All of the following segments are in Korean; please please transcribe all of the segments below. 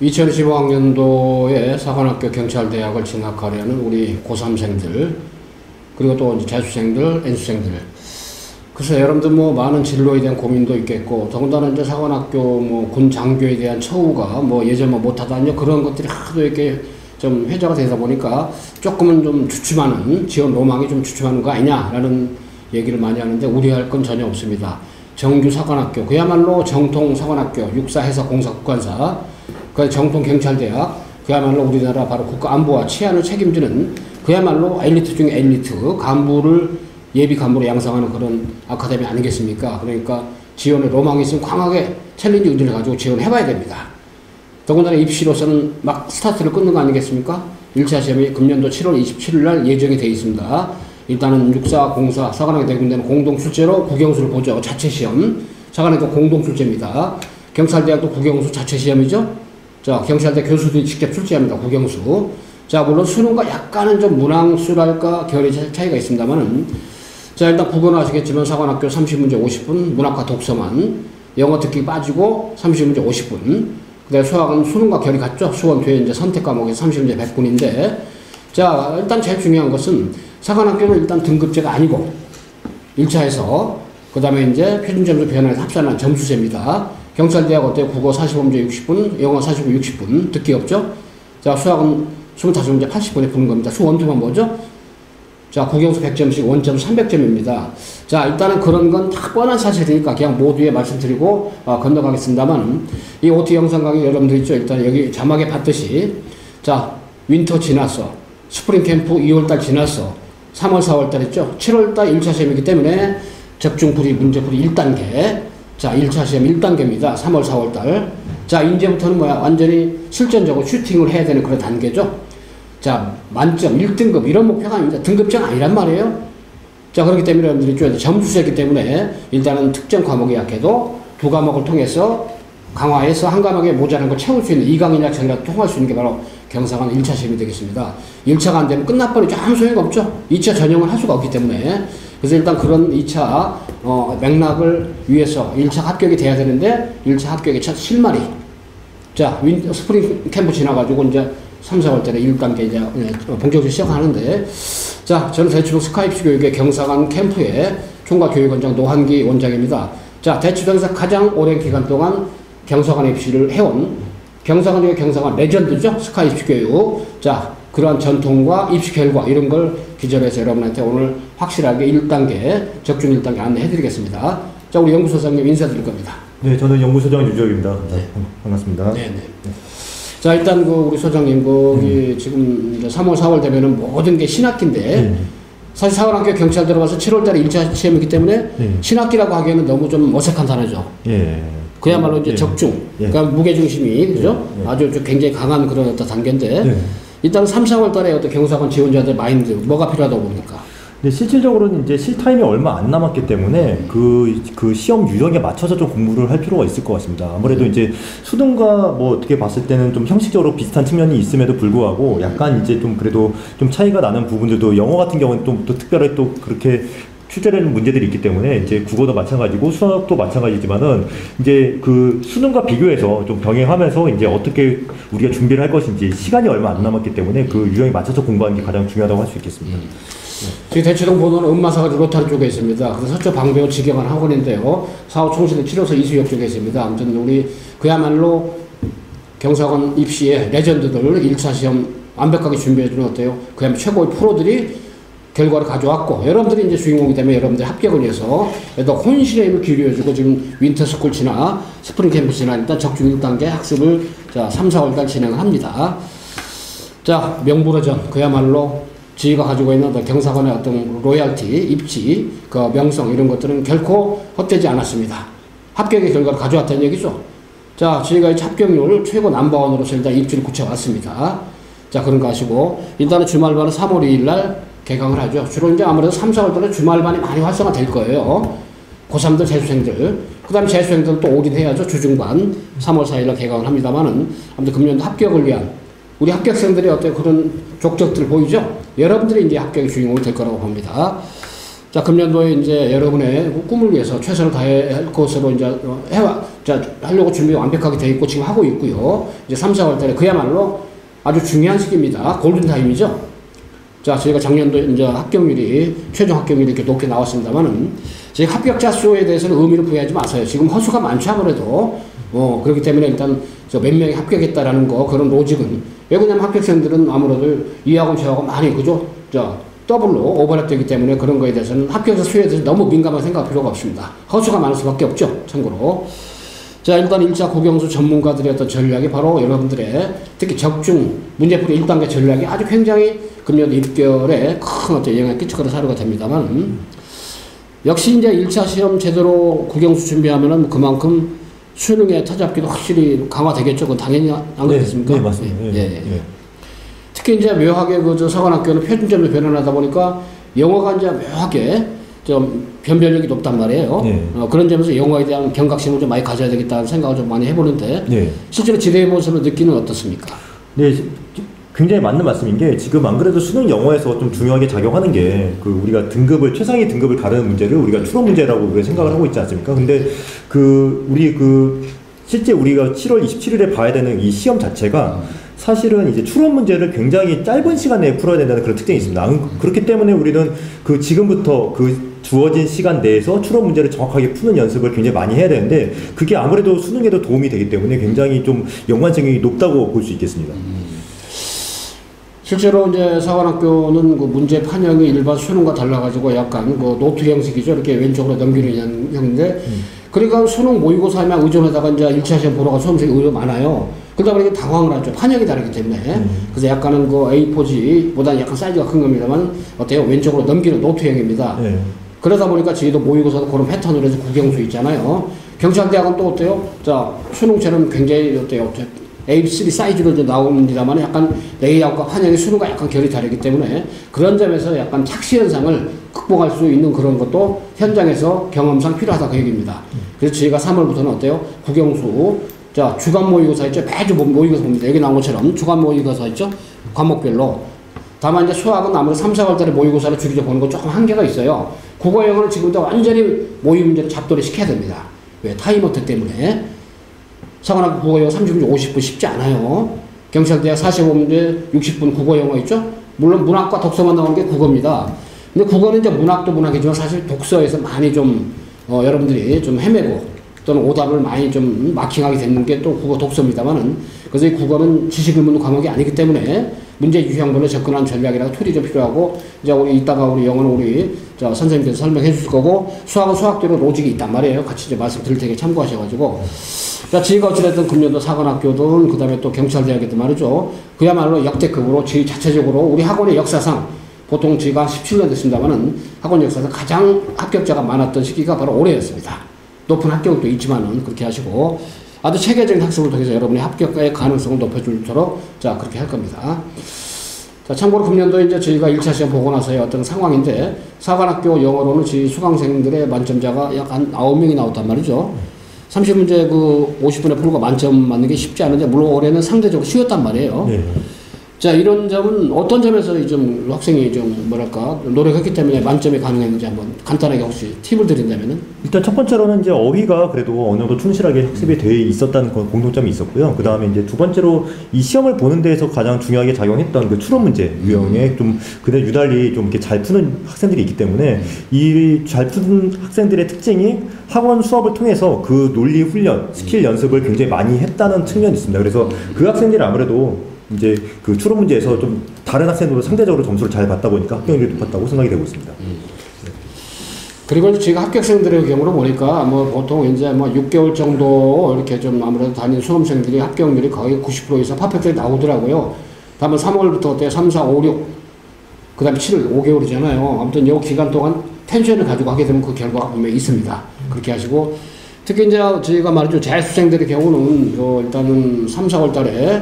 2025학년도에 사관학교 경찰대학을 진학하려는 우리 고3생들, 그리고 또 이제 재수생들, N수생들. 그래서 여러분들 뭐 많은 진로에 대한 고민도 있겠고, 더군다나 이제 사관학교 뭐 군 장교에 대한 처우가 뭐 예전만 못하다니 그런 것들이 하도 이렇게 좀 회자가 되다 보니까 조금은 좀 주춤하는, 지원 로망이 좀 주춤하는 거 아니냐라는 얘기를 많이 하는데 우려할 건 전혀 없습니다. 정규 사관학교, 그야말로 정통 사관학교, 육사, 해사, 공사, 국관사, 그 정통 경찰대학, 그야말로 우리나라 바로 국가 안보와 치안을 책임지는 그야말로 엘리트 중에 엘리트, 간부를 예비 간부로 양성하는 그런 아카데미 아니겠습니까? 그러니까 지원의 로망이 있으면 강하게 챌린지 의지를 가지고 지원해봐야 됩니다. 더군다나 입시로서는 막 스타트를 끊는 거 아니겠습니까? 1차 시험이 금년도 7월 27일 날 예정이 되어 있습니다. 일단은 육사, 공사, 사관학교 대군대는 공동출제로 국영수를 보죠. 자체시험. 사관학교 공동출제입니다. 경찰대학도 국영수 자체시험이죠. 자, 경찰대 교수들이 직접 출제합니다. 국영수. 자, 물론 수능과 약간은 좀 문항수랄까 결의 차이가 있습니다만은, 자, 일단 국어는 아시겠지만 사관학교 30문제 50분, 문학과 독서만, 영어 듣기 빠지고 30문제 50분, 그 다음에 수학은 수능과 결이 같죠. 수원 뒤에 이제 선택 과목에서 30문제 100분인데, 자, 일단 제일 중요한 것은 사관학교는 일단 등급제가 아니고, 1차에서, 그 다음에 이제 표준점수 변화에서 합산한 점수제입니다. 경찰대학 어때요? 국어 45문제 60분, 영어 45, 60분, 듣기 없죠? 자, 수학은 25문제 80분에 푸는 겁니다. 수 원투만 뭐죠? 자, 국영수 100점씩 원점 300점입니다. 자, 일단은 그런 건 다 뻔한 사실이니까 그냥 모두에 말씀드리고 건너가겠습니다만, 이 OT 영상 강의 여러분들 있죠? 일단 여기 자막에 봤듯이, 자, 윈터 지났어. 스프링 캠프 2월달 지났어. 3월, 4월달 있죠? 7월달 1차 시험이기 때문에 적중풀이, 문제풀이 1단계. 자, 1차 시험 1단계입니다. 3월, 4월달. 자, 이제부터는 뭐야? 완전히 실전적으로 슈팅을 해야 되는 그런 단계죠? 자, 만점 1등급 이런 목표가 아닙니다. 등급제가 아니란 말이에요. 자, 그렇기 때문에 여러분들이 줘야 돼. 점수제이기 때문에 일단은 특정 과목이 약해도 두 과목을 통해서 강화해서 한 과목에 모자란 걸 채울 수 있는 2강 1학점이라도 통할 수 있는 게 바로 경사관 1차 시험이 되겠습니다. 1차가 안 되면 끝나버리죠. 아무 소용이 없죠. 2차 전형을 할 수가 없기 때문에. 그래서 일단 그런 2차 맥락을 위해서 1차 합격이 돼야 되는데 1차 합격의 첫 실마리. 자, 스프링 캠프 지나가지고 이제 3, 4월 달에 1단계 이제 본격적으로 시작하는데, 자, 저는 대치동 스카이프시 교육의 경사관 캠프의 총괄교육원장 노한기 원장입니다. 자, 대치동에서 가장 오랜 기간 동안 경사관 입시를 해온 경사관 중에 경사관 레전드죠. 스카이프시 교육. 자, 그러한 전통과 입시 결과 이런 걸 기점해서 여러분한테 오늘 확실하게 1단계, 적중 1단계 안내해드리겠습니다. 자, 우리 연구소장님 인사드릴 겁니다. 네, 저는 연구소장 유지혁입니다. 네. 반갑습니다. 네네. 네. 자, 일단 우리 소장님 거기 지금 이제 3월, 4월 되면은 모든 게 신학기인데 사실 사관학교 경찰 들어가서 7월달에 1차 시험이기 때문에 신학기라고 하기에는 너무 좀 어색한 단어죠. 예. 그야말로 이제 적중, 그러니까 무게중심이 그죠? 아주 굉장히 강한 그런 어떤 단계인데 일단 3, 4월달에 어떤 경사관 지원자들 마인드 뭐가 필요하다고 봅니까? 근데 실질적으로는 이제 실타임이 얼마 안 남았기 때문에 그 시험 유형에 맞춰서 좀 공부를 할 필요가 있을 것 같습니다. 아무래도 이제 수능과 뭐 어떻게 봤을 때는 좀 형식적으로 비슷한 측면이 있음에도 불구하고 약간 이제 좀 그래도 좀 차이가 나는 부분들도 영어 같은 경우는 또 특별히 또 그렇게 출제되는 문제들이 있기 때문에 이제 국어도 마찬가지고 수학도 마찬가지지만은 이제 그 수능과 비교해서 좀 병행하면서 이제 어떻게 우리가 준비를 할 것인지 시간이 얼마 안 남았기 때문에 그 유형에 맞춰서 공부하는 게 가장 중요하다고 할 수 있겠습니다. 저희 대치동 보도는 음마사거리 로타리 쪽에 있습니다. 그래서 서초 방배우 직영한 학원인데요. 사후 총실의 7호선 이수역 쪽에 있습니다. 아무튼 우리 그야말로 경사관 입시의 레전드들 1차 시험 완벽하게 준비해주는 어때요? 그야말로 최고의 프로들이 결과를 가져왔고 여러분들이 이제 주인공이 되면 여러분들이 합격을 위해서 혼신의 힘을 기울여주고 지금 윈터스쿨 지나 스프링 캠프 지나 일단 적중 1단계 학습을 자 3, 4월달 진행을 합니다. 자, 명불허전 그야말로 지휘가 가지고 있는 경사관의 어떤 로얄티, 입지, 그 명성 이런 것들은 결코 헛되지 않았습니다. 합격의 결과를 가져왔다는 얘기죠. 자, 저희가 이 합격률 최고 넘버원으로서 일단 입지를 굳혀왔습니다. 자, 그런 거 하시고 일단은 주말반은 3월 2일 날 개강을 하죠. 주로 이제 아무래도 3, 4월달에 주말반이 많이 활성화 될 거예요. 고3들, 재수생들. 그 다음에 재수생들 또 올인해야죠. 주중반 3월 4일 날 개강을 합니다만은 아무튼 금년도 합격을 위한 우리 합격생들의 어떤 그런 족적들 보이죠? 여러분들이 이제 합격의 주인공이 될 거라고 봅니다. 자, 금년도에 이제 여러분의 꿈을 위해서 최선을 다할 것으로 이제 하려고 준비 완벽하게 돼 있고 지금 하고 있고요. 이제 3, 4월 달에 그야말로 아주 중요한 시기입니다. 골든타임이죠. 자, 저희가 작년도 이제 최종 합격률이 이렇게 높게 나왔습니다만은, 저희 합격자 수에 대해서는 의미를 부여하지 마세요. 지금 허수가 많죠, 아무래도. 그렇기 때문에 일단 몇 명이 합격했다라는 거, 그런 로직은. 왜 그러냐면 합격생들은 아무래도 이하고 저하고 많이, 그죠? 더블로 오버랩되기 때문에 그런 거에 대해서는 합격자 수에 대해서 너무 민감하게 생각할 필요가 없습니다. 허수가 많을 수밖에 없죠, 참고로. 자, 일단 1차 국영수 전문가들의 어떤 전략이 바로 여러분들의 특히 적중 문제풀이 1단계 전략이 아주 굉장히 금년도 입결에 큰 어떤 영향을 끼칠 거라 사료가 됩니다만, 역시 이제 1차 시험 제대로 국영수 준비하면은 그만큼 수능의 타잡기도 확실히 강화되겠죠. 그건 당연히 안 그렇겠습니까? 네, 맞습니다. 특히 이제 묘하게 서관학교는 표준점이 변환하다 보니까 영어가 이제 묘하게 좀 변별력이 높단 말이에요. 그런 점에서 영어에 대한 경각심을 좀 많이 가져야 되겠다는 생각을 좀 많이 해보는데, 실제로 지대해 보시는 느낌은 어떻습니까? 네, 굉장히 맞는 말씀인 게, 지금 안 그래도 수능 영어에서 좀 중요하게 작용하는 게 우리가 최상위 등급을 가르는 문제를 우리가 추론 문제라고 우리가 생각을 하고 있지 않습니까? 근데 실제 우리가 7월 27일에 봐야 되는 이 시험 자체가 사실은 이제 추론 문제를 굉장히 짧은 시간 내에 풀어야 된다는 그런 특징이 있습니다. 그렇기 때문에 우리는 지금부터 주어진 시간 내에서 추론 문제를 정확하게 푸는 연습을 굉장히 많이 해야 되는데, 그게 아무래도 수능에도 도움이 되기 때문에 굉장히 좀 연관성이 높다고 볼 수 있겠습니다. 실제로 이제 사관학교는 문제 판형이 일반 수능과 달라가지고 약간 노트 형식이죠. 이렇게 왼쪽으로 넘기는 형인데, 그러니까 수능 모의고사 하면 의존하다가 이제 1차 시험 보러 가 수험생이 의외로 많아요. 그러다 보니까 당황을 하죠. 판형이 다르기 때문에. 그래서 약간은 A4지보다는 약간 사이즈가 큰 겁니다만, 어때요? 왼쪽으로 넘기는 노트형입니다. 그러다 보니까 저희도 모의고사도 그런 패턴으로 해서 국영수 있잖아요. 경찰대학은 또 어때요? 자, 수능처럼 굉장히 어때요? A3 사이즈로 나옵니다만 약간 레이아웃과 판형의 수능과 약간 결이 다르기 때문에 그런 점에서 약간 착시 현상을 극복할 수 있는 그런 것도 현장에서 경험상 필요하다 그 얘기입니다. 그래서 저희가 3월부터는 어때요? 국영수, 자, 주간 모의고사 있죠? 매주 모의고사 봅니다. 여기 나온 것처럼 주간 모의고사 있죠? 과목별로. 다만 이제 수학은 아무래도 3, 4월 달에 모의고사를 주기적으로 보는 건 조금 한계가 있어요. 국어 영어는 지금부터 완전히 모의 문제를 잡돌이 시켜야 됩니다. 왜? 타임어택 때문에. 사관학교 국어 영어 30분 50분 쉽지 않아요. 경찰대학 45문제 60분 국어 영어 있죠? 물론 문학과 독서만 나오는 게 국어입니다. 근데 국어는 이제 문학도 문학이지만 사실 독서에서 많이 좀 여러분들이 좀 헤매고 또는 오답을 많이 좀 마킹하게 되는 게 또 국어 독서입니다만은, 그래서 이 국어는 지식을 묻는 과목이 아니기 때문에 문제 유형별로 접근하는 전략이라고 툴이 좀 필요하고, 이제 이따가 우리 영어는 우리 선생님께서 설명해 주실 거고, 수학은 수학대로 로직이 있단 말이에요. 같이 이제 말씀 드릴 테니 참고하셔가지고. 자, 저희가 어찌됐든 금년도 사관학교든 그 다음에 또 경찰대학에도 말이죠. 그야말로 역대급으로 저희 자체적으로 우리 학원의 역사상 보통 저희가 17년 됐습니다만은 학원 역사상 가장 합격자가 많았던 시기가 바로 올해였습니다. 높은 합격도 있지만은 그렇게 하시고 아주 체계적인 학습을 통해서 여러분의 합격의 가능성을 높여주도록 자, 그렇게 할 겁니다. 자, 참고로 금년도 이제 저희가 1차 시험 보고 나서의 어떤 상황인데, 사관학교 영어로는 저희 수강생들의 만점자가 약 한 9명이 나왔단 말이죠. 30문제 50분에 풀고 만점 맞는 게 쉽지 않은데, 물론 올해는 상대적으로 쉬웠단 말이에요. 자, 이런 점은 어떤 점에서 좀 학생이 좀 뭐랄까 노력했기 때문에 만점이 가능했는지 한번 간단하게 혹시 팁을 드린다면은? 일단 첫 번째로는 이제 어휘가 그래도 어느 정도 충실하게 학습이 돼 있었다는 공통점이 있었고요. 그 다음에 이제 두 번째로 이 시험을 보는 데에서 가장 중요하게 작용했던 그 추론 문제 유형에 좀 그날 유달리 좀 이렇게 잘 푸는 학생들이 있기 때문에 이 잘 푸는 학생들의 특징이 학원 수업을 통해서 그 논리 훈련, 스킬 연습을 굉장히 많이 했다는 측면이 있습니다. 그래서 그 학생들이 아무래도 이제 그 추론 문제에서 좀 다른 학생들보다 상대적으로 점수를 잘 받다 보니까 합격률이 높았다고 생각이 되고 있습니다. 그리고 제가 합격생들의 경우로 보니까 보통 이제 6개월 정도 이렇게 좀 아무래도 다니는 수험생들이 합격률이 거의 90% 이상 퍼펙트에 나오더라고요. 다만 3월부터 어때요? 3, 4, 5, 6, 그 다음에 7, 5개월이잖아요. 아무튼 이 기간 동안 텐션을 가지고 하게 되면 그 결과가 분명히 있습니다. 그렇게 하시고, 특히 이제 저희가 말이죠. 재수생들의 경우는 일단은 3, 4월 달에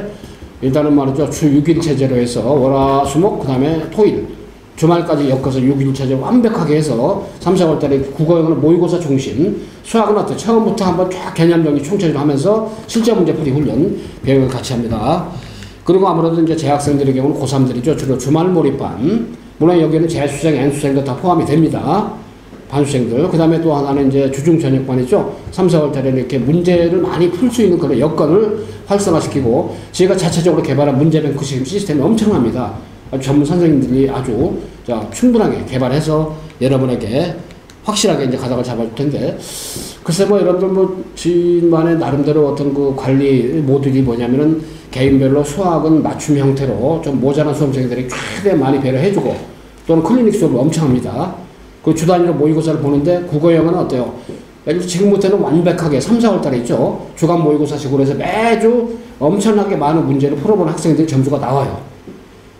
일단은 말이죠. 주 6일 체제로 해서 월, 수, 목, 그 다음에 토일, 주말까지 엮어서 6일 체제 완벽하게 해서 3, 4월 달에 국어 영어는 모의고사 중심, 수학은 어때? 처음부터 한번 쫙 개념 정리 총체적으로 하면서 실제 문제 풀이 훈련, 배역을 같이 합니다. 그리고 아무래도 이제 재학생들의 경우는 고3들이죠. 주로 주말 몰입반, 물론 여기는 재수생, N수생도 다 포함이 됩니다. 반수생들, 그 다음에 또 하나는 이제 주중 저녁반이죠. 3, 4월 달에 이렇게 문제를 많이 풀 수 있는 그런 여건을 활성화시키고, 저희가 자체적으로 개발한 문제뱅크 시스템이 엄청납니다. 아주 전문 선생님들이 아주 충분하게 개발해서 여러분에게 확실하게 이제 가닥을 잡아줄 텐데, 글쎄 뭐 여러분들 뭐 지만의 나름대로 어떤 그 관리 모듈이 뭐냐면은 개인별로 수학은 맞춤 형태로 좀 모자란 수험생들이 최대한 많이 배려해주고, 또는 클리닉 수업을 엄청 합니다. 그 주 단위로 모의고사를 보는데 국어 영어는 어때요? 지금부터는 완벽하게 3, 4월 달에 있죠. 주간 모의고사식으로 해서 매주 엄청나게 많은 문제를 풀어보는 학생들이 점수가 나와요.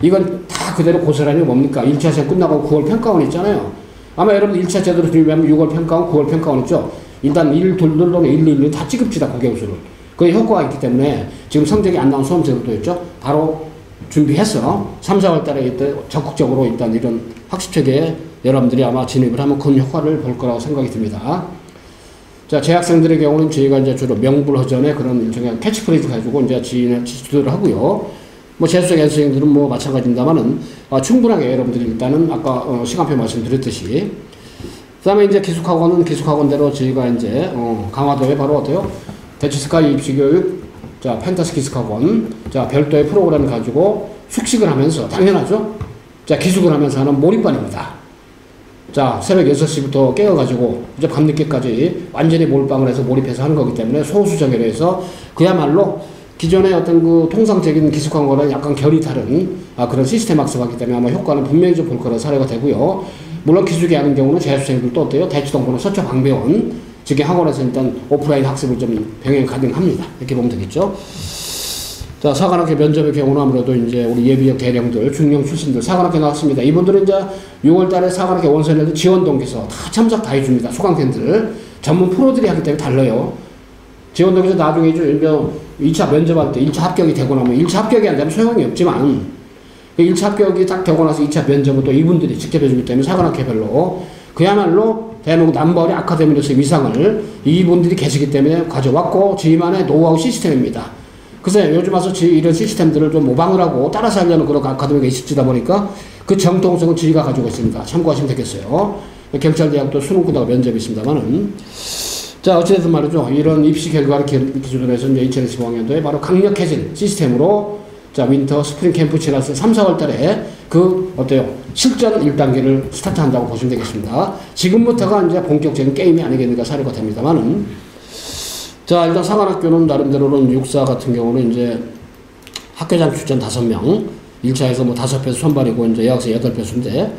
이건 다 그대로 고스란히 뭡니까? 1차 시험 끝나고 9월 평가원 있잖아요. 아마 여러분 1차 제대로 준비하면 6월 평가원, 9월 평가원 있죠. 일단 1, 2, 1, 1, 1 다 찍읍시다, 국영수를. 그 효과가 있기 때문에 지금 성적이 안 나온 수험생들도 있죠. 바로 준비해서 3, 4월 달에 적극적으로 일단 이런 학습체계에 여러분들이 아마 진입을 하면 큰 효과를 볼 거라고 생각이 듭니다. 자, 재학생들의 경우는 저희가 이제 주로 명불허전의 그런 일종의 캐치프레이즈 가지고 이제 지도를 하고요. 뭐 재수생, 연수생들은 뭐 마찬가지입니다만은 충분하게 여러분들이 일단은 아까 시간표 말씀드렸듯이, 그 다음에 이제 기숙학원은 기숙학원대로 저희가 이제 강화도에 바로 어때요? 대치스카이 입시교육, 자, 펜타스 기숙학원, 자, 별도의 프로그램을 가지고 숙식을 하면서, 당연하죠? 자, 기숙을 하면서 하는 몰입반입니다. 자, 새벽 6시부터 깨어가지고 이제 밤늦게까지 완전히 몰빵을 해서 몰입해서 하는 거기 때문에 소수정예로 해서 그야말로 기존의 어떤 그 통상적인 기숙학원과는 약간 결이 다른 그런 시스템 학습하기 때문에 아마 효과는 분명히 좀 볼 거라 사례가 되고요. 물론 기숙이 하는 경우는 재수생들도 어때요? 대치동부는 서초방배원, 즉 학원에서 일단 오프라인 학습을 좀 병행 가능합니다. 이렇게 보면 되겠죠. 자, 사관학교 면접의 경우는 아무래도 이제 우리 예비역 대령들, 중령 출신들 사관학교 나왔습니다. 이분들은 이제 6월 달에 사관학교 원서내도 지원동에서 다 참석 다 해줍니다. 수강생들. 전문 프로들이 하기 때문에 달라요. 지원동에서 나중에 이제 2차 면접할 때 1차 합격이 되고 나면 1차 합격이 안 되면 소용이 없지만 1차 합격이 딱 되고 나서 2차 면접은 또 이분들이 직접 해주기 때문에 사관학교별로 그야말로 대한민국 남바울의 아카데미로서의 위상을 이분들이 계시기 때문에 가져왔고 저희만의 노하우 시스템입니다. 그래서 요즘 와서 이런 시스템들을 좀 모방을 하고 따라서 하려는 그런 아카데미가 있을지다 보니까 그 정통성은 저희가 가지고 있습니다. 참고하시면 되겠어요. 경찰대학도 수능 끝나고 면접이 있습니다만은. 자, 어찌됐든 말이죠. 이런 입시 결과를 기준으로 해서 이제 2025학년도에 바로 강력해진 시스템으로 자, 윈터 스프링 캠프 지나서 3, 4월 달에 어때요? 실전 1단계를 스타트한다고 보시면 되겠습니다. 지금부터가 이제 본격적인 게임이 아니겠는가 사례가 됩니다만은. 자, 일단 사관학교는 나름대로는 육사 같은 경우는 이제 학교장 추천 5명, 1차에서 뭐 5배수 선발이고 이제 여학생 8배수인데,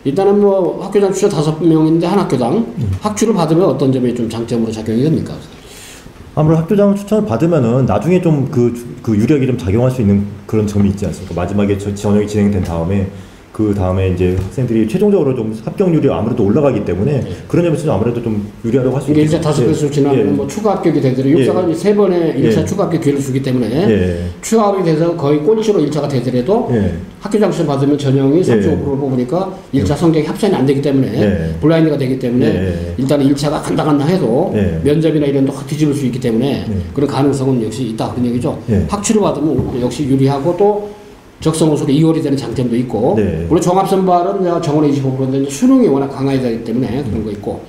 일단은 뭐 학교장 추천 5명인데 한 학교당 학추를 받으면 어떤 점이 좀 장점으로 작용이 됩니까? 아무래도 학교장 추천을 받으면은 나중에 좀 그 유력이 좀 작용할 수 있는 그런 점이 있지 않습니까? 마지막에 전형이 진행된 다음에 그 다음에 이제 학생들이 최종적으로 좀 합격률이 아무래도 올라가기 때문에 그런 점에서 아무래도 좀 유리하다고 할 수 있겠죠. 1차 5배수 지나면 뭐 추가 합격이 되더라도 육사가 3번의 1차 추가 합격 기회를 주기 때문에 추가 합격이 돼서 거의 꼴찌로 1차가 되더라도 학교장 추천 받으면 전형이 35%를 뽑으니까 1차 성적이 합산이 안 되기 때문에 블라인드가 되기 때문에 일단 1차가 간당간당 해도 면접이나 이런 데 확 뒤집을 수 있기 때문에 그런 가능성은 역시 있다 그런 얘기죠. 학추를 받으면 역시 유리하고 또 적성호수로 2월이 되는 장점도 있고, 물론 종합선발은 정원의 25%인데 수능이 워낙 강하게 되기 때문에 그런 거 있고,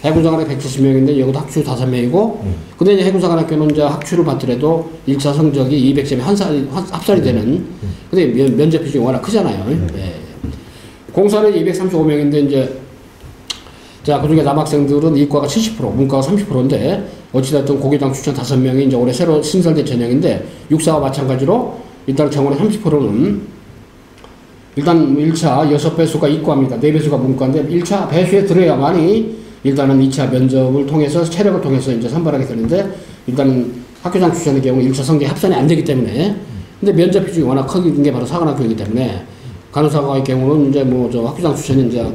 해군사관학교 170명인데 여기도 학추 5명이고, 근데 이제 해군사관학교는 이제 학추를 받더라도 1차 성적이 200점이 합산이 되는, 근데 면접 비중이 워낙 크잖아요. 공사는 235명인데 이제, 자, 그 중에 남학생들은 이과가 70%, 문과가 30%인데, 어찌됐든 고교장 추천 5명이 이제 올해 새로 신설된 전형인데, 육사와 마찬가지로 일단 정원의 30%는 일단 1차 6배수가 이과입니다. 4배수가 문과인데 1차 배수에 들어야만이 일단은 2차 면접을 통해서 체력을 통해서 이제 선발하게 되는데 일단 학교장 추천의 경우 1차 성적이 합산이 안 되기 때문에 근데 면접 비중이 워낙 크긴 게 바로 사관학교이기 때문에 간호사과의 경우는 이제 뭐 저 학교장 추천이 이제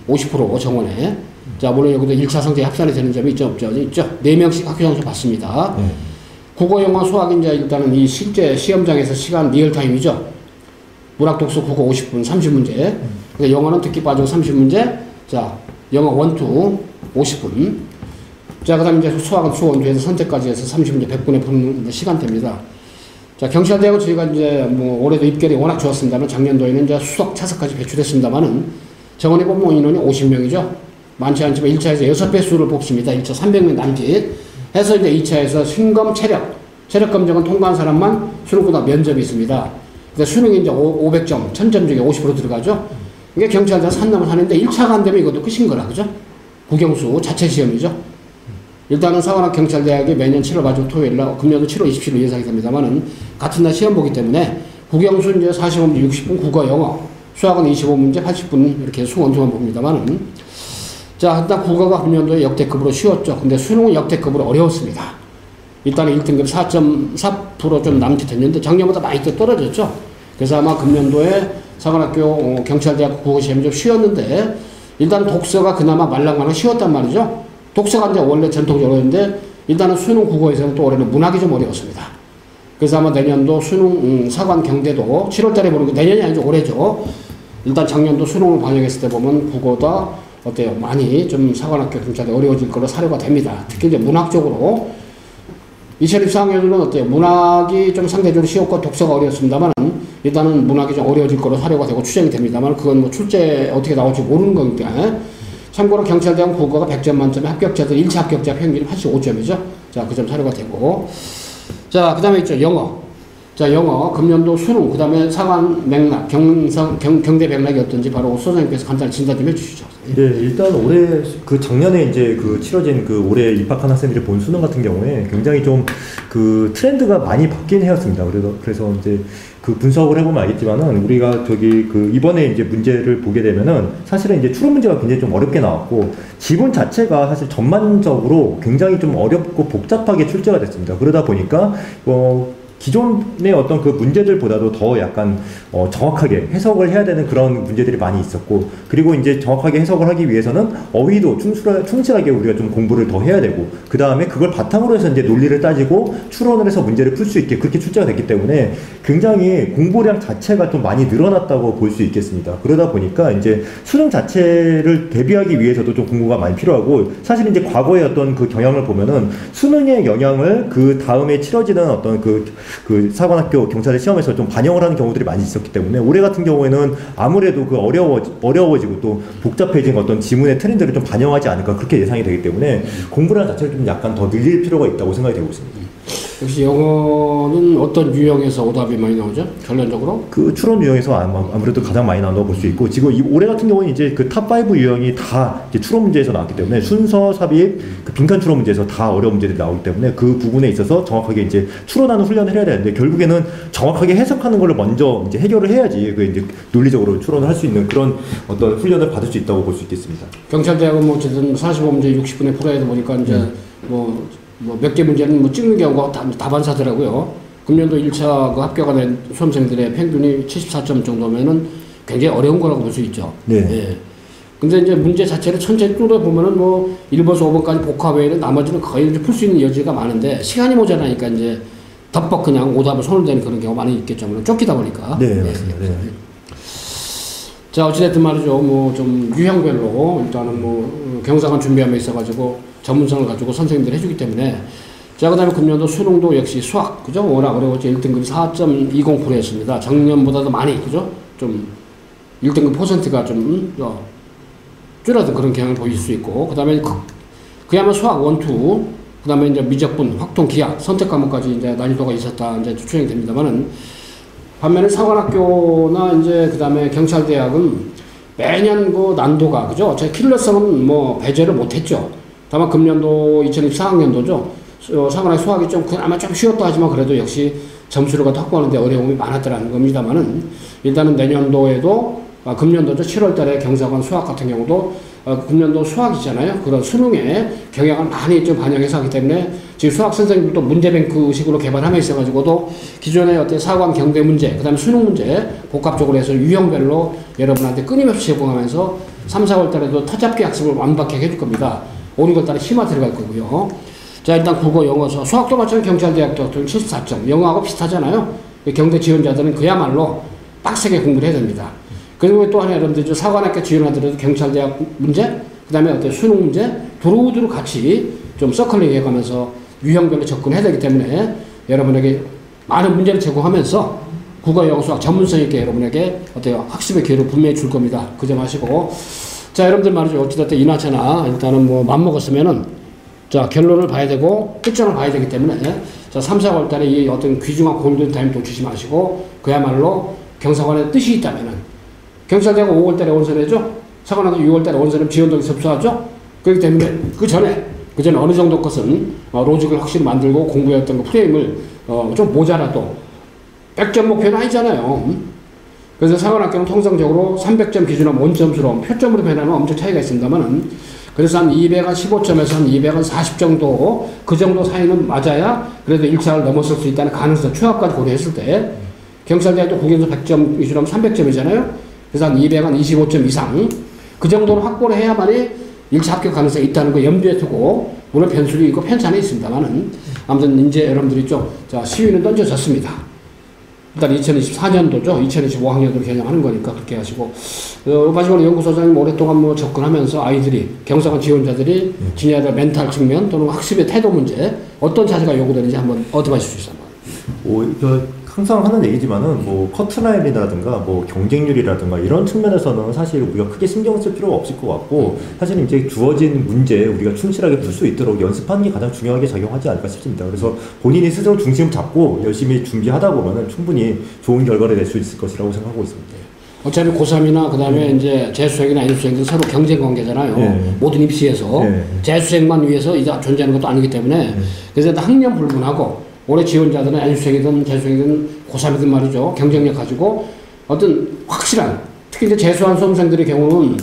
50% 정원에 자 물론 여기도 1차 성적이 합산이 되는 점이 있죠 없죠? 있죠. 4명씩 학교장 추천 받습니다. 국어, 영어, 수학 이제 일단은 이 실제 시험장에서 시간 리얼타임이죠. 문학, 독서, 국어 50분, 30문제. 그러니까 영어는 듣기 빠지고 30문제. 자, 영어 원투 50분. 자, 그 다음에 이제 수학은 수원주에서 선택까지 해서 30문제 100분에 푸는 시간대입니다. 자, 경찰대학은 저희가 이제 뭐 올해도 입결이 워낙 좋았습니다만 작년도에는 이제 수석 차석까지 배출했습니다만은 정원의 법무 인원이 50명이죠. 많지 않지만 1차에서 6배 수를 뽑습니다. 1차 300명 남짓 해서 이제 2차에서 신검 체력 검정은 통과한 사람만 수능보다 면접이 있습니다. 근데 수능이 이제 500점, 1000점 중에 50% 들어가죠. 이게 경찰대 산남을 하는데 1차가 안 되면 이것도 끝인 거라, 그죠? 국영수 자체 시험이죠. 일단은 서울학 경찰대학이 매년 7월 마지막 토요일 날, 금년도 7월 27일 예상이 됩니다만은 같은 날 시험 보기 때문에 국영수 이제 45문제 60분, 국어, 영어, 수학은 25문제 80분 이렇게 수원수만 봅니다만은 자, 일단 국어가 금년도에 역대급으로 쉬웠죠. 근데 수능은 역대급으로 어려웠습니다. 일단은 1등급 4.4% 좀 남짓했는데 작년보다 많이 또 떨어졌죠. 그래서 아마 금년도에 서울학교 경찰대학 국어시험이 좀 쉬웠는데 일단 독서가 그나마 말랑말랑 쉬웠단 말이죠. 독서가 이제 원래 전통적으로 어려운데 일단은 수능 국어에서는 또 올해는 문학이 좀 어려웠습니다. 그래서 아마 내년도 수능 사관 경대도 7월 달에 보는 게 내년이 아니죠. 올해죠. 일단 작년도 수능을 반영했을 때 보면 국어가 어때요? 많이 좀 사관학교 경찰대 어려워질 거로 사료가 됩니다. 특히 이제 문학적으로 2024학년은 어때요? 문학이 좀 상대적으로 쉬웠고 독서가 어려웠습니다만 일단은 문학이 좀 어려워질 거로 사료가 되고 추정이 됩니다만 그건 뭐 출제 어떻게 나올지 모르는 거니까 참고로 경찰대학 국어가 100점 만점에 합격자들 1차 합격자 평균이 85점이죠. 자, 그 점 사료가 되고 자, 그 다음에 있죠. 영어. 자, 영어 금년도 수능 그 다음에 사관 맥락 경대 맥락이 어떤지 바로 소장님께서 간단히 진단 좀 해주시죠. 네, 일단 올해 그 작년에 이제 그 치러진 그 올해 입학한 학생들이 본 수능 같은 경우에 굉장히 좀 그 트렌드가 많이 바뀐 해였습니다. 그래서 이제 그 분석을 해보면 알겠지만은 우리가 저기 그 이번에 이제 문제를 보게 되면은 사실은 이제 추론 문제가 굉장히 좀 어렵게 나왔고 지문 자체가 사실 전반적으로 굉장히 좀 어렵고 복잡하게 출제가 됐습니다. 그러다 보니까 기존의 어떤 그 문제들보다도 더 약간 정확하게 해석을 해야 되는 그런 문제들이 많이 있었고 그리고 이제 정확하게 해석을 하기 위해서는 어휘도 충실하게 우리가 좀 공부를 더 해야 되고 그 다음에 그걸 바탕으로 해서 이제 논리를 따지고 추론을 해서 문제를 풀 수 있게 그렇게 출제가 됐기 때문에 굉장히 공부량 자체가 좀 많이 늘어났다고 볼 수 있겠습니다. 그러다 보니까 이제 수능 자체를 대비하기 위해서도 좀 공부가 많이 필요하고 사실 이제 과거의 어떤 그 경향을 보면은 수능의 영향을 그 다음에 치러지는 어떤 그 사관학교 경찰대 시험에서 좀 반영을 하는 경우들이 많이 있었기 때문에 올해 같은 경우에는 아무래도 그 어려워지고 또 복잡해진 어떤 지문의 트렌드를 좀 반영하지 않을까 그렇게 예상이 되기 때문에 공부량 자체를 좀 약간 더 늘릴 필요가 있다고 생각이 되고 있습니다. 역시 영어는 어떤 유형에서 오답이 많이 나오죠? 결론적으로? 그 추론 유형에서 아무래도 가장 많이 나온다고 볼 수 있고 지금 올해 같은 경우는 이제 그 탑5 유형이 다 이제 추론 문제에서 나왔기 때문에 순서, 삽입, 그 빈칸 추론 문제에서 다 어려운 문제들이 나오기 때문에 그 부분에 있어서 정확하게 이제 추론하는 훈련을 해야 되는데 결국에는 정확하게 해석하는 걸 먼저 이제 해결을 해야지 그 이제 논리적으로 추론을 할 수 있는 그런 어떤 훈련을 받을 수 있다고 볼 수 있겠습니다. 경찰대학은 뭐 어쨌든 45문제 60분에 풀어야 되 보니까 이제 몇 개 문제는 뭐 찍는 경우가 다반사더라고요. 금년도 1차 그 합격가 된 수험생들의 평균이 74점 정도면은 굉장히 어려운 거라고 볼 수 있죠. 네. 예. 근데 이제 문제 자체를 천천히 뚫어보면은 뭐 1번에서 5번까지 복합 외에는 나머지는 거의 풀 수 있는 여지가 많은데 시간이 모자라니까 이제 덮벅 그냥 오답을 손을 대는 그런 경우가 많이 있겠죠. 쫓기다 보니까. 네, 맞습니다. 네. 자, 어찌됐든 말이죠. 뭐 좀 유형별로 일단은 뭐 경사관 준비함에 있어가지고 전문성을 가지고 선생님들이 해주기 때문에 자, 그 다음에 금년도 수능도 역시 수학, 그죠? 워낙 어려웠죠. 1등급이 4.20%였습니다. 작년보다도 많이, 그죠? 좀 1등급 퍼센트가 좀 줄어든 그런 경향을 보일 수 있고 그 다음에 그야말로 수학 1, 2, 그 다음에 이제 미적분, 확통, 기하, 선택 과목까지 이제 난이도가 있었다 이제 추정이 됩니다만은 반면에 사관학교나 이제 그 다음에 경찰대학은 매년 그 난도가 그죠? 제 킬러성은 뭐 배제를 못했죠. 다만 금년도 2024학년도죠. 사관학교 수학이 좀 아마 좀 쉬웠다 하지만 그래도 역시 점수를 확보하는데 어려움이 많았더라는 겁니다만은 일단은 내년도에도 금년도죠. 7월달에 경사관 수학 같은 경우도 금년도 수학이잖아요. 그런 수능에 경향을 많이 좀 반영해서 하기 때문에 지금 수학 선생님도 문제뱅크식으로 개발함에 있어가지고도 기존의 어떤 사관 경대 문제, 그 다음에 수능 문제 복합적으로 해서 유형별로 여러분한테 끊임없이 제공하면서 3, 4월 달에도 터잡기 학습을 완벽하게 해줄 겁니다. 5, 6월 달에 심화 들어갈 거고요. 자, 일단 국어, 영어, 수학도 마찬가지로 경찰대학도 74점, 영어하고 비슷하잖아요. 경대 지원자들은 그야말로 빡세게 공부를 해야 됩니다. 그리고 또 하나 여러분들 사관학교 지원하더라도 경찰대학 문제, 그 다음에 어떤 수능 문제, 두루두루 같이 좀 서클링 해가면서 유형별로 접근해야 되기 때문에 여러분에게 많은 문제를 제공하면서 국어, 영어, 수학 전문성 있게 여러분에게 어때요? 학습의 기회를 분명히 줄 겁니다. 그 점 아시고. 자, 여러분들 말이죠. 어찌됐든 이나저나 일단은 뭐 맘먹었으면은 자, 결론을 봐야 되고 끝장을 봐야 되기 때문에 자, 3, 4월 달에 이 어떤 귀중한 골든 타임 놓치지 마시고 그야말로 경사관의 뜻이 있다면은 경찰대가 5월 달에 원선해죠. 사관학교 6월 달에 원선하면 지원동이 접수하죠. 그렇기 때문에 그 전에 어느 정도 것은 로직을 확실히 만들고 공부했던 그 프레임을 좀 모자라도 100점 목표는 아니잖아요. 그래서 사관학교는 통상적으로 300점 기준으로 원점수로 표점으로 변하면 엄청 차이가 있습니다만은 그래서 한 215점에서 한 240 정도 그 정도 사이는 맞아야 그래도 1차를 넘어설 수 있다는 가능성 추합까지 고려했을 때 경찰대학도 국영수 100점 기준으로 하면 300점이잖아요. 그래서 한 225점 이상 그 정도는 확보를 해야만이 1차 합격 가능성이 있다는 거 염두에 두고 물론 변수도 있고 편차는 있습니다만은 아무튼 이제 여러분들이 좀 자, 시위는 던져졌습니다. 일단 2024년도죠. 2025학년도로 개념하는 거니까 그렇게 하시고 마지막으로 연구소장님 오랫동안 뭐 접근하면서 아이들이 경사관 지원자들이 지녀야 될 멘탈 측면 또는 학습의 태도 문제 어떤 자세가 요구되는지 한번 어드바이스 주시죠. 항상 하는 얘기지만은 뭐 커트라인이라든가 뭐 경쟁률이라든가 이런 측면에서는 사실 우리가 크게 신경 쓸 필요가 없을 것 같고 사실 이제 주어진 문제 우리가 충실하게 풀 수 있도록 연습하는 게 가장 중요하게 작용하지 않을까 싶습니다. 그래서 본인이 스스로 중심을 잡고 열심히 준비하다 보면은 충분히 좋은 결과를 낼 수 있을 것이라고 생각하고 있습니다. 어차피 고3이나 그 다음에 이제 재수생이나 인수생들 서로 경쟁 관계잖아요. 모든 입시에서 재수생만 위해서 이제 존재하는 것도 아니기 때문에 그래서 학년 불문하고 올해 지원자들은 안수생이든 재수생이든 고3이든 말이죠. 경쟁력 가지고 어떤 확실한 특히 이제 재수한 수험생들의 경우는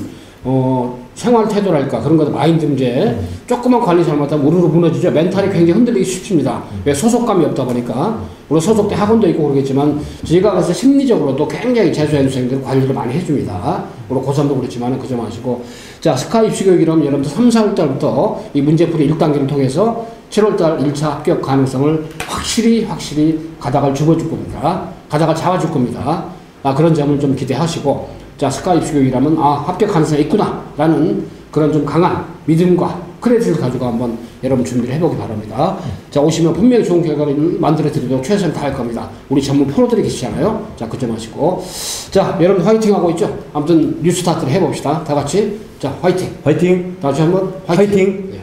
생활 태도랄까 그런 것들 마인드 문제 조금만 관리 잘못하면 우르르 무너지죠. 멘탈이 굉장히 흔들리기 쉽습니다. 왜 소속감이 없다 보니까 물론 소속대 학원도 있고 그러겠지만 제가 그래서 심리적으로도 굉장히 재수 안수생들 관리를 많이 해줍니다. 물론 고3도 그렇지만 그 점 아시고 자 스카 입시 교육이라면 여러분들 3, 4월 달부터 이 문제풀이 1단계를 통해서 7월달 1차 합격 가능성을 확실히 가닥을 집어줄 겁니다. 가닥을 잡아줄 겁니다. 그런 점을 좀 기대하시고 자 스카 입시 교육이라면 합격 가능성이 있구나 라는 그런 좀 강한 믿음과 크레딧을 가지고 한번 여러분 준비를 해보기 바랍니다. 자 오시면 분명히 좋은 결과를 만들어 드리도록 최선을 다할 겁니다. 우리 전문 프로들이 계시잖아요. 자 그 점 하시고 자 여러분 화이팅 하고 있죠. 아무튼 뉴스타트를 해봅시다. 다 같이 자 화이팅. 화이팅. 다시 한번 화이팅. 화이팅. 예.